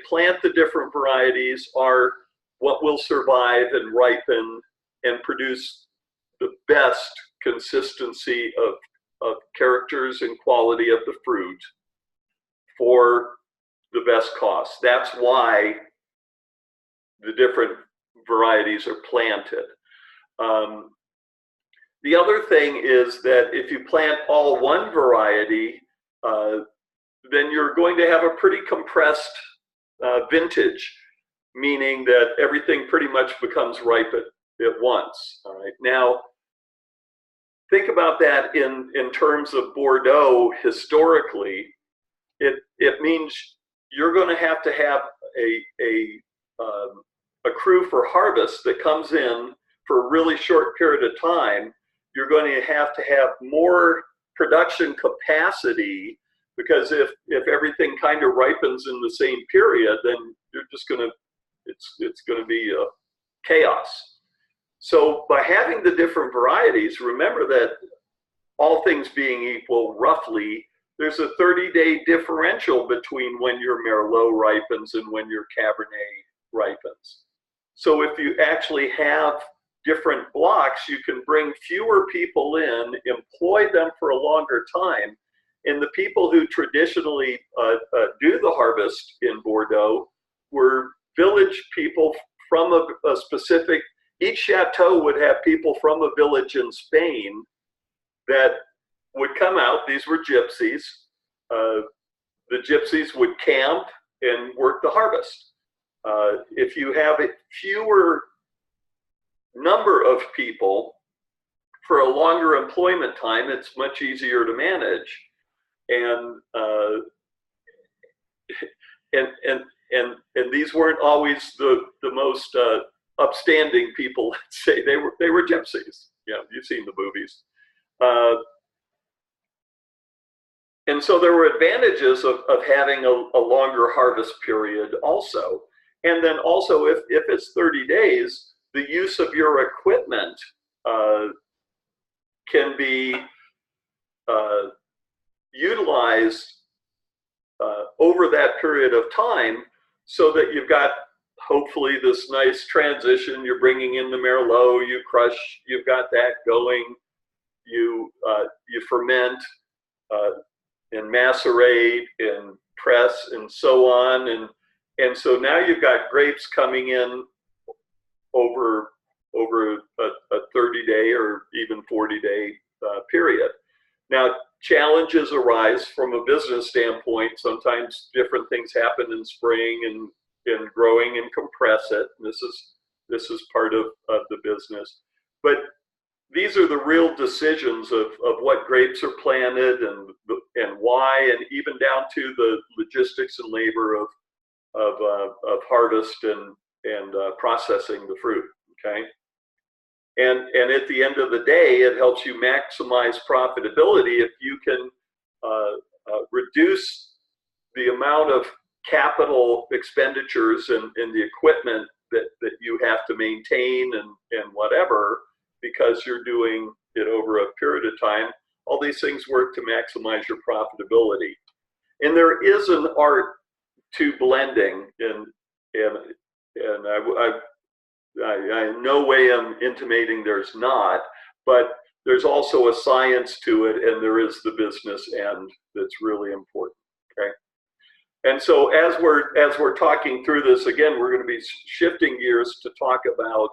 plant the different varieties are what will survive and ripen and produce the best consistency of characters and quality of the fruit for the best cost. That's why the different varieties are planted. The other thing is that if you plant all one variety, then you're going to have a pretty compressed vintage, meaning that everything pretty much becomes ripe at once. All right. Now, think about that in terms of Bordeaux historically. It means you're going to have a crew for harvest that comes in for a really short period of time. You're going to have more production capacity, because if everything kind of ripens in the same period, then you're just going to, it's going to be chaos. So by having the different varieties, remember that all things being equal, roughly, there's a 30-day differential between when your Merlot ripens and when your Cabernet ripens. So if you actually have different blocks, you can bring fewer people in, employ them for a longer time. And the people who traditionally do the harvest in Bordeaux were village people from a specific, each chateau would have people from a village in Spain that would come out. These were gypsies. The gypsies would camp and work the harvest. If you have a fewer number of people for a longer employment time, it's much easier to manage. And these weren't always the most upstanding people. Let's say they were gypsies. Yeah, you've seen the movies. And so there were advantages of having a longer harvest period also. And then also, if it's 30 days, the use of your equipment can be utilized over that period of time, so that you've got hopefully this nice transition. You're bringing in the Merlot, you crush, you've got that going, you ferment and macerate and press and so on, and so now you've got grapes coming in over a 30-day or even 40-day period. Now, challenges arise from a business standpoint. Sometimes different things happen in spring and growing and compress it. And this is part of the business. But these are the real decisions of what grapes are planted and why, and even down to the logistics and labor of harvest and processing the fruit. Okay, and at the end of the day, it helps you maximize profitability if you can reduce the amount of capital expenditures and the equipment that you have to maintain and whatever, because you're doing it over a period of time. All these things work to maximize your profitability. And there is an art to blending, and I in no way am intimating there's not, but there's also a science to it, and there is the business end that's really important. Okay. And so as we're talking through this, again, we're going to be shifting gears to talk about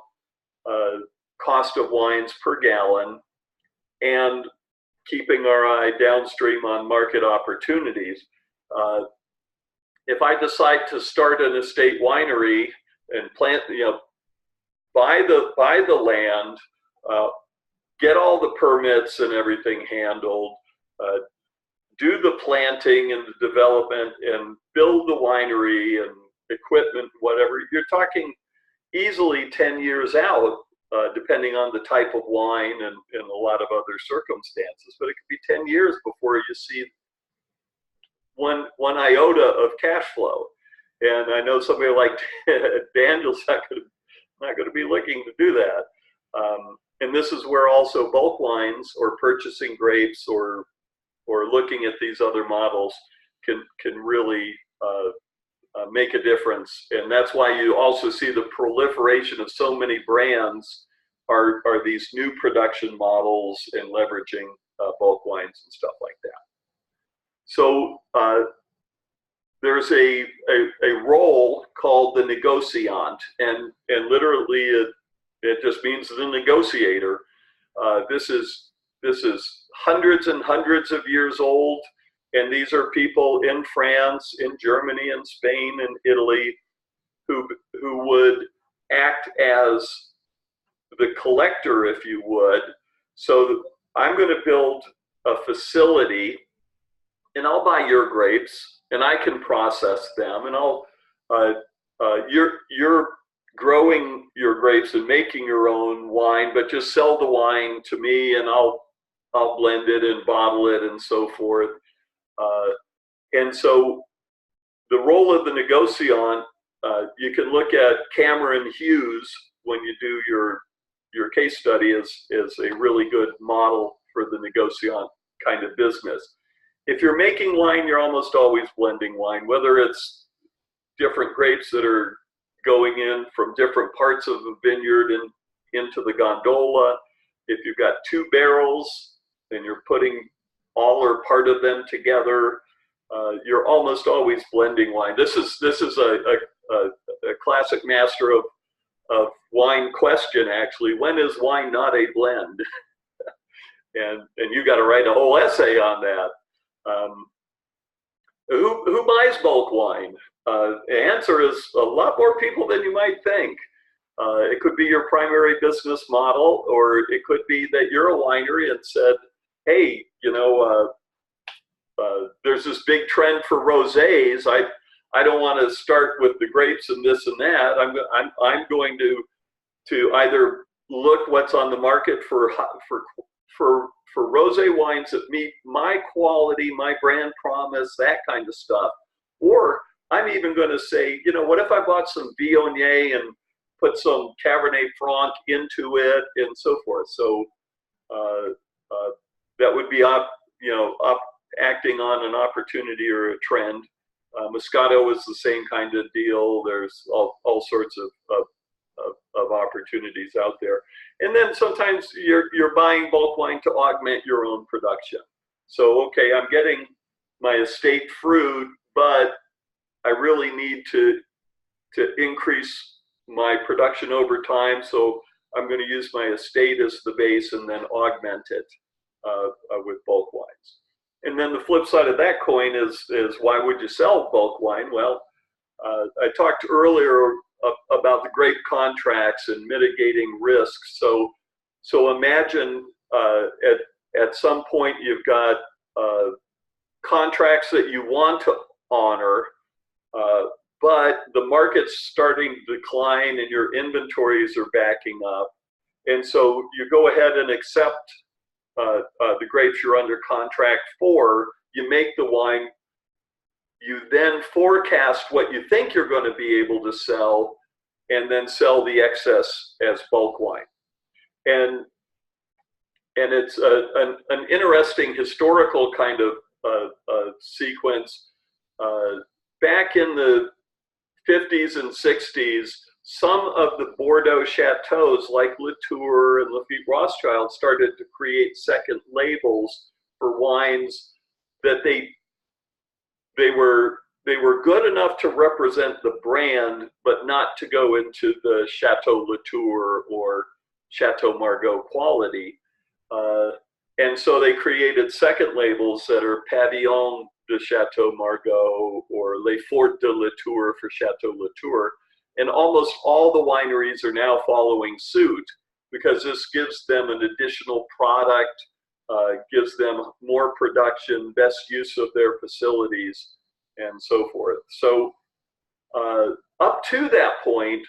cost of wines per gallon and keeping our eye downstream on market opportunities. If I decide to start an estate winery and plant, buy the land, get all the permits and everything handled, do the planting and the development and build the winery and equipment, whatever, you're talking easily 10 years out, depending on the type of wine and a lot of other circumstances. But it could be 10 years before you see one iota of cash flow. And I know somebody like Daniel's not going to be looking to do that. And this is where also bulk wines or purchasing grapes or looking at these other models can really make a difference. And that's why you also see the proliferation of so many brands are these new production models and leveraging bulk wines and stuff like that. So there's a role called the negociant, and literally it just means the negotiator. This is hundreds and hundreds of years old, and these are people in France, in Germany, and Spain, and Italy who would act as the collector, if you would. So I'm going to build a facility, and I'll buy your grapes, and I can process them, and you're growing your grapes and making your own wine, but just sell the wine to me, and I'll blend it and bottle it and so forth. And so the role of the negociant, you can look at Cameron Hughes when you do your case study as a really good model for the negociant kind of business. If you're making wine, you're almost always blending wine, whether it's different grapes that are going in from different parts of the vineyard and into the gondola. If you've got 2 barrels and you're putting all or part of them together, you're almost always blending wine. This is a classic master of wine question, actually. When is wine not a blend? and you got to write a whole essay on that. Who buys bulk wine? The answer is a lot more people than you might think. It could be your primary business model, or it could be that you're a winery and said, hey, there's this big trend for rosés. I don't want to start with the grapes and this and that. I'm going to either look what's on the market for rosé wines that meet my quality, my brand promise, that kind of stuff. Or I'm even going to say, what if I bought some Viognier and put some Cabernet Franc into it and so forth. So that would be acting on an opportunity or a trend. Moscato is the same kind of deal. There's all sorts of opportunities out there. And then sometimes you're buying bulk wine to augment your own production. So, okay, I'm getting my estate fruit, but I really need to increase my production over time. So I'm going to use my estate as the base and then augment it with bulk wines. And then the flip side of that coin is why would you sell bulk wine? Well, I talked earlier about the grape contracts and mitigating risks. So imagine at some point you've got contracts that you want to honor, but the market's starting to decline and your inventories are backing up. And so you go ahead and accept the grapes you're under contract for, you make the wine, you then forecast what you think you're going to be able to sell, and then sell the excess as bulk wine. And it's an interesting historical kind of sequence. Back in the 50s and 60s, some of the Bordeaux chateaus like Latour and Lafite Rothschild started to create second labels for wines that they were good enough to represent the brand, but not to go into the Chateau Latour or Chateau Margaux quality. And so they created second labels that are Pavillon de Chateau Margaux or Les Fortes de Latour for Chateau Latour. And almost all the wineries are now following suit because this gives them an additional product, gives them more production, best use of their facilities, and so forth. So up to that point,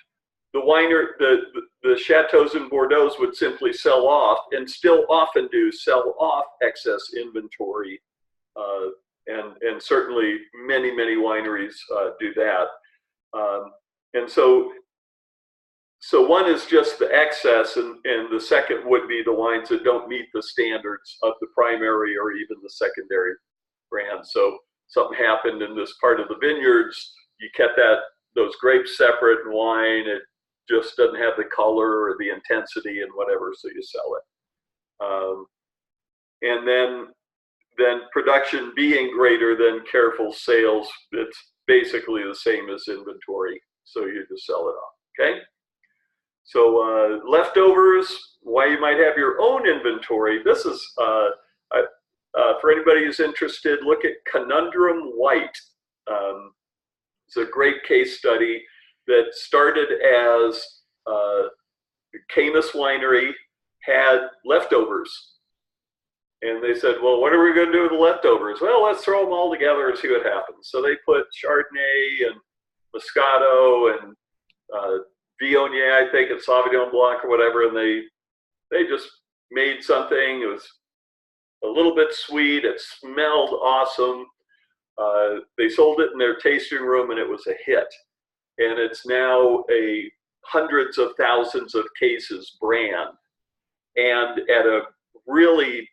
the chateaus in Bordeaux would simply sell off, and still often do sell off excess inventory, and certainly many wineries do that. And so one is just the excess, and the second would be the wines that don't meet the standards of the primary or even the secondary brand. So something happened in this part of the vineyards, you kept those grapes separate in wine, it just doesn't have the color or the intensity and whatever, so you sell it. And then production being greater than careful sales, it's basically the same as inventory, so you just sell it off, okay? So leftovers, why you might have your own inventory. This is, for anybody who's interested, look at Conundrum White. It's a great case study that started as Caymus Winery had leftovers. And they said, well, what are we going to do with the leftovers? Well, let's throw them all together and see what happens. So they put Chardonnay and Moscato and Viognier, I think, and Sauvignon Blanc or whatever, and they just made something. It was a little bit sweet. It smelled awesome. They sold it in their tasting room, and it was a hit. And it's now a hundreds of thousands of cases brand, and at a really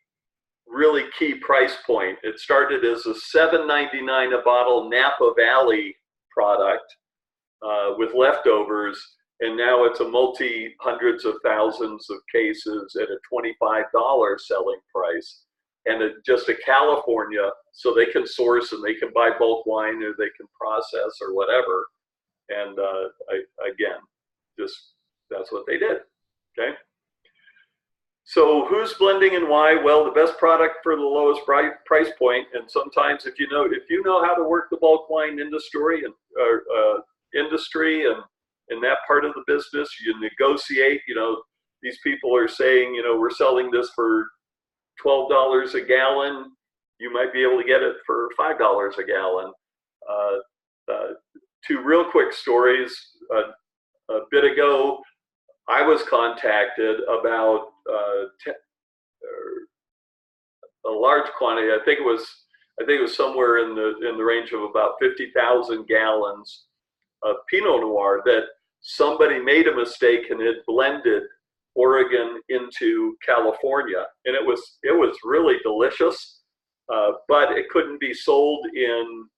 key price point. It started as a $7.99 a bottle Napa Valley product with leftovers, and now it's a multi-hundreds of thousands of cases at a $25 selling price. And just a California, so they can source and they can buy bulk wine or they can process or whatever. And again, just that's what they did, okay? So who's blending and why? Well, the best product for the lowest price point. And sometimes if you know how to work the bulk wine industry and in that part of the business, you negotiate. These people are saying, we're selling this for $12 a gallon. You might be able to get it for $5 a gallon. Two real quick stories. A bit ago, I was contacted about a large quantity. I think it was somewhere in the range of about 50,000 gallons of Pinot Noir that somebody made a mistake and had blended Oregon into California, and it was really delicious, but it couldn't be sold in.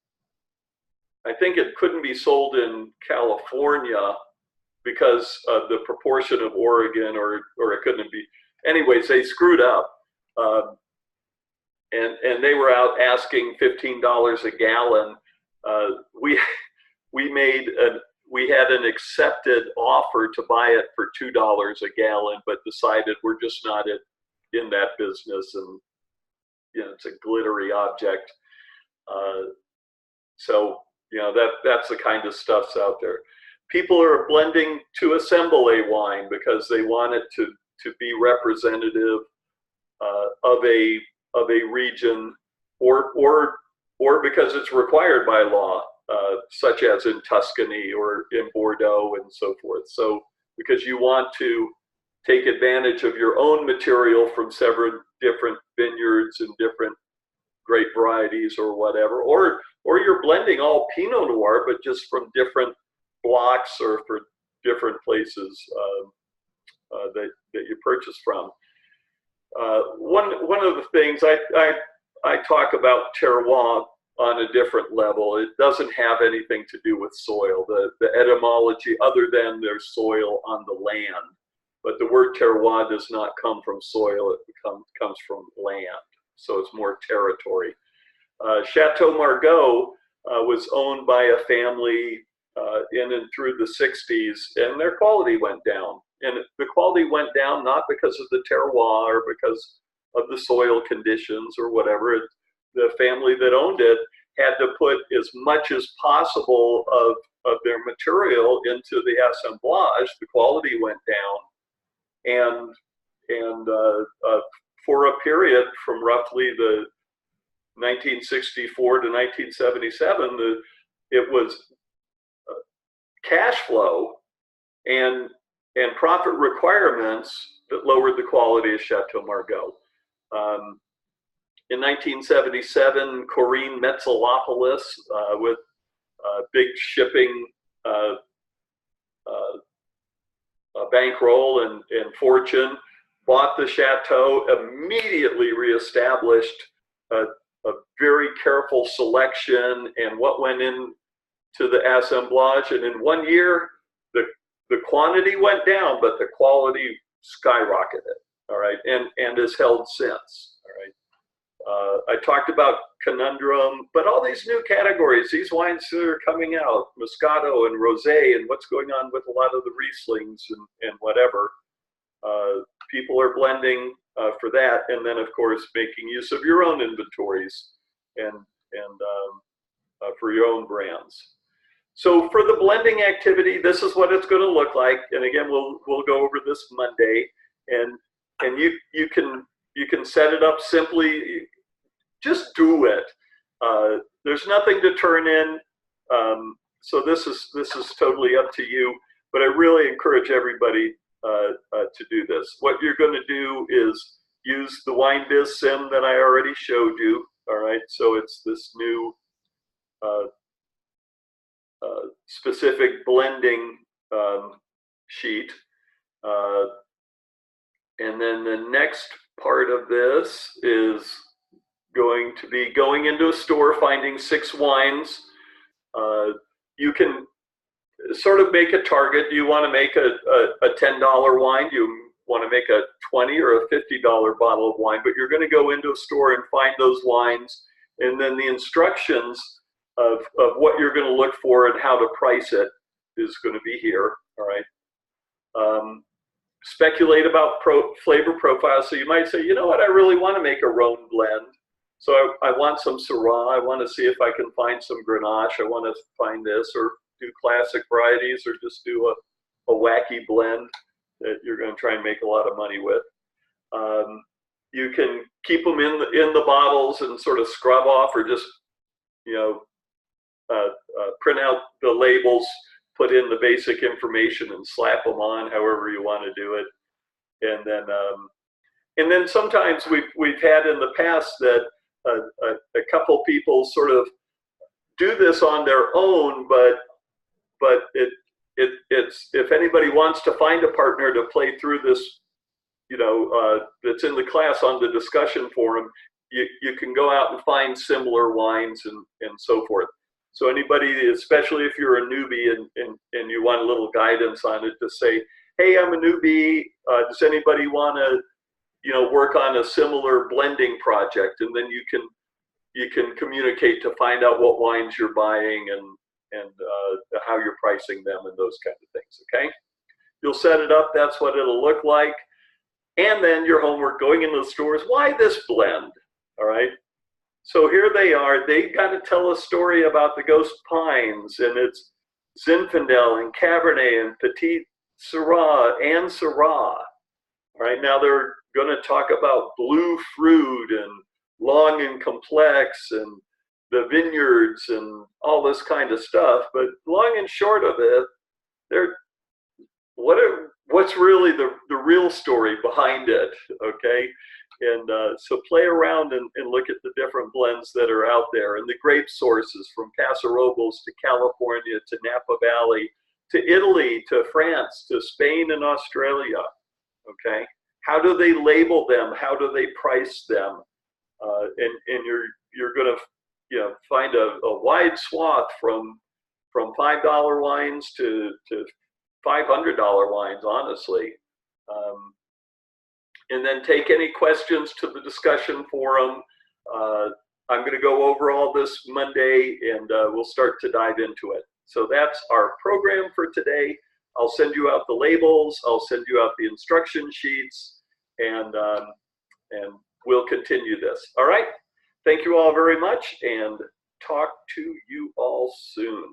I think it couldn't be sold in California because of the proportion of Oregon, or it couldn't be. Anyways, they screwed up, and they were out asking $15 a gallon. We had an accepted offer to buy it for $2 a gallon, but decided we're just not in that business, and it's a glittery object. So that's the kind of stuff's out there. People are blending to assemble a wine because they want it to be representative of a region, or because it's required by law, such as in Tuscany or in Bordeaux and so forth. So because you want to take advantage of your own material from several different vineyards and different grape varieties or whatever, or you're blending all Pinot Noir, but just from different blocks or for different places that you purchase from. One of the things I talk about terroir on a different level. It doesn't have anything to do with soil. The etymology, other than there's soil on the land, but the word terroir does not come from soil. It comes from land. So it's more territory. Chateau Margaux was owned by a family in and through the 60s, and their quality went down. And the quality went down not because of the terroir or because of the soil conditions or whatever. The family that owned it had to put as much as possible of their material into the assemblage. The quality went down, and for a period from roughly the 1964 to 1977, it was cash flow and profit requirements that lowered the quality of Chateau Margaux. In 1977, Corinne Metzelopoulos, with big shipping bankroll and fortune, bought the chateau, immediately reestablished a very careful selection and what went into the assemblage. And in 1 year, the quantity went down, but the quality skyrocketed. All right, and has held since. All right. I talked about Conundrum, but all these new categories, these wines that are coming out, Moscato and Rosé, and what's going on with a lot of the Rieslings and whatever, people are blending for that, and then of course making use of your own inventories and for your own brands. So for the blending activity, this is what it's going to look like, and again, we'll go over this Monday, and you can set it up simply. Just do it. There's nothing to turn in, so this is totally up to you. But I really encourage everybody to do this. What you're going to do is use the WineBiz sim that I already showed you. All right, so it's this new specific blending sheet, and then the next part of this is going to be going into a store, finding 6 wines. You can sort of make a target. You want to make a $10 wine, you want to make a $20 or a $50 bottle of wine, but you're going to go into a store and find those wines, and then the instructions of what you're going to look for and how to price it is going to be here. All right. Speculate about flavor profiles. So you might say, you know what, I really want to make a Rhone blend. So I want some Syrah. I want to see if I can find some Grenache. I want to find this, or do classic varieties, or just do a wacky blend that you're going to try and make a lot of money with. You can keep them in the bottles and sort of scrub off, or just print out the labels, put in the basic information, and slap them on however you want to do it. And then sometimes we've had in the past that a couple people sort of do this on their own, but it's if anybody wants to find a partner to play through this, that's in the class on the discussion forum, you can go out and find similar wines and so forth. So anybody, especially if you're a newbie and you want a little guidance on it, to say, hey, I'm a newbie, does anybody want to work on a similar blending project? And then you can communicate to find out what wines you're buying and how you're pricing them and those kind of things. Okay, you'll set it up. That's what it'll look like. And then your homework, going into the stores. Why this blend? All right. So here they are. They got to tell a story about the Ghost Pines, and it's Zinfandel and Cabernet and Petit Syrah and Syrah. Right now they're going to talk about blue fruit and long and complex and the vineyards and all this kind of stuff. But long and short of it, they're what's really the real story behind it, okay? And so play around and look at the different blends that are out there and the grape sources from Paso Robles to California to Napa Valley to Italy to France to Spain and Australia, okay? How do they label them? How do they price them? And you're going to find a wide swath from $5 wines to $500 wines, honestly. And then take any questions to the discussion forum. I'm going to go over all this Monday, and we'll start to dive into it. So that's our program for today. I'll send you out the labels. I'll send you out the instruction sheets, and we'll continue this. All right. Thank you all very much, and talk to you all soon.